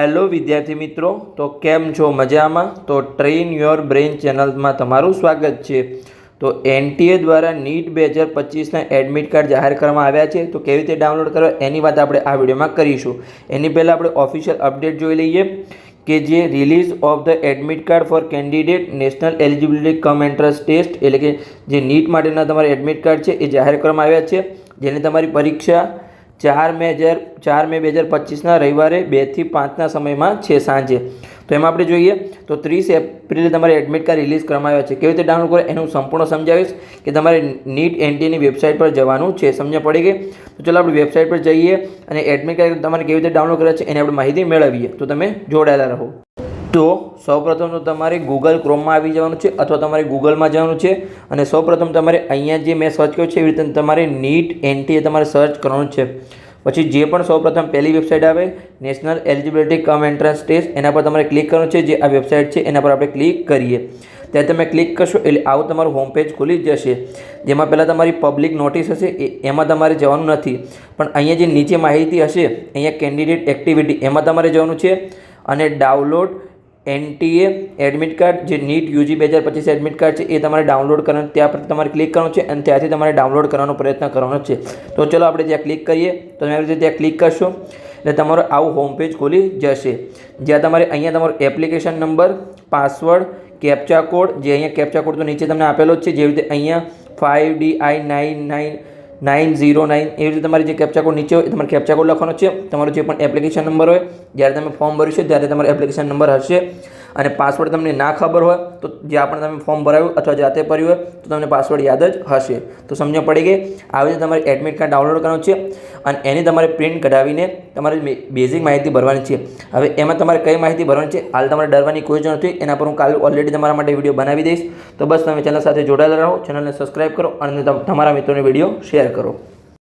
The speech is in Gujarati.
હેલો વિદ્યાર્થી મિત્રો, તો કેમ છો? મજામાં? તો ટ્રેન યોર બ્રેઇન ચેનલમાં તમારું સ્વાગત છે। તો એનટીએ દ્વારા નીટ 2025ના એડમિટ કાર્ડ જાહેર કરવામાં આવ્યા છે। તો કેવી રીતે ડાઉનલોડ કરવા એની વાત આપણે આ વિડીયોમાં કરીશું। એની પહેલાં આપણે ઓફિશિયલ અપડેટ જોઈ લઈએ કે જે release of the admit card for candidate national eligibility cum entrance test એટલે કે જે નીટ માટેના તમારા એડમિટ કાર્ડ છે એ જાહેર કરવામાં આવ્યા છે, જેને તમારી પરીક્ષા 4 મે 2025ના રવિવારે 2 થી 5ના સમયમાં છે સાંજે। તો એમાં આપણે જોઈએ તો 30 એપ્રિલે તમારે એડમિટ કાર્ડ રિલીઝ કરવામાં આવ્યા છે। કેવી રીતે ડાઉનલોડ કરે એનું સંપૂર્ણ સમજાવીશ કે તમારે નીટ એનટીની વેબસાઇટ પર જવાનું છે। સમજ પડી ગઈ? તો ચાલો આપણે વેબસાઇટ પર જઈએ અને એડમિટ કાર્ડ તમારે કેવી રીતે ડાઉનલોડ કરે છે એની આપણે માહિતી મેળવીએ। તો તમે જોડાયેલા રહો। તો સૌપ્રથમ તો તમારે ગૂગલ ક્રોમમાં આવી જવાનું છે અથવા તમારે ગૂગલમાં જવાનું છે અને સૌપ્રથમ તમારે અહીંયા જે મેં સર્ચ કર્યું છે એવી રીતે તમારે નીટ એનટીએ તમારે સર્ચ કરવાનું છે। પછી જે પણ સૌપ્રથમ પહેલી વેબસાઇટ આવે national eligibility cum entrance test એના પર તમારે ક્લિક કરવાનું છે। જે આ વેબસાઇટ છે એના પર આપણે ક્લિક કરીએ ત્યારે તમે ક્લિક કરશો એટલે આવું તમારું હોમ પેજ ખુલી જશે, જેમાં પહેલાં તમારી પબ્લિક નોટિસ હશે એમાં તમારે જવાનું નથી, પણ અહીંયા જે નીચે માહિતી હશે અહીંયા કેન્ડિડેટ એક્ટિવિટી એમાં તમારે જવાનું છે અને ડાઉનલોડ એનટીએ એડમિટ કાર્ડ જે નીટ યુજી 2025 એડમિટ કાર્ડ છે એ તમારે ડાઉનલોડ કરવાનું, ત્યાં પર તમારે ક્લિક કરવાનું છે અને ત્યાંથી તમારે ડાઉનલોડ કરવાનો પ્રયત્ન કરવાનો છે। તો ચલો આપણે ત્યાં ક્લિક કરીએ। તો તમે આવી રીતે ત્યાં ક્લિક કરશો એટલે તમારો આવું હોમ પેજ ખુલી જશે, જ્યાં તમારે અહીંયા તમારો application number, password, captcha code, જે અહીંયા કેપ્ચા કોડ તો નીચે તમને આપેલો જ છે, જેવી રીતે અહીંયા 5DI99909 એવી રીતે તમારે જે કેપ્ચા કોડ નીચે હોય તમારે કેપ્ચા કોડ લખવાનો છે। તમારો જે પણ એપ્લિકેશન નંબર હોય જ્યારે તમે ફોર્મ ભર્યું છે ત્યારે તમારો એપ્લિકેશન નંબર હશે અને પાસવર્ડ તમને ના ખબર હોય તો જ્યાં પણ તમે ફોર્મ ભરાયું અથવા જાતે ભર્યું હોય તો તમને પાસવર્ડ યાદ જ હશે। તો સમજ પડી ગઈ? આવી રીતે તમારે એડમિટ કાર્ડ ડાઉનલોડ કરવાનું છે અને એની તમારે પ્રિન્ટ કઢાવીને તમારે બેઝિક માહિતી ભરવાની છે। હવે એમાં તમારે કઈ માહિતી ભરવાની છે હાલ તમારે ડરવાની કોઈ જ નથી, એના પર હું કાલે ઓલરેડી તમારા માટે વિડીયો બનાવી દઈશ। તો બસ તમે ચેનલ સાથે જોડાયેલા રહો, ચેનલને સબસ્ક્રાઈબ કરો અને તમારા મિત્રોને વિડીયો શેર કરો।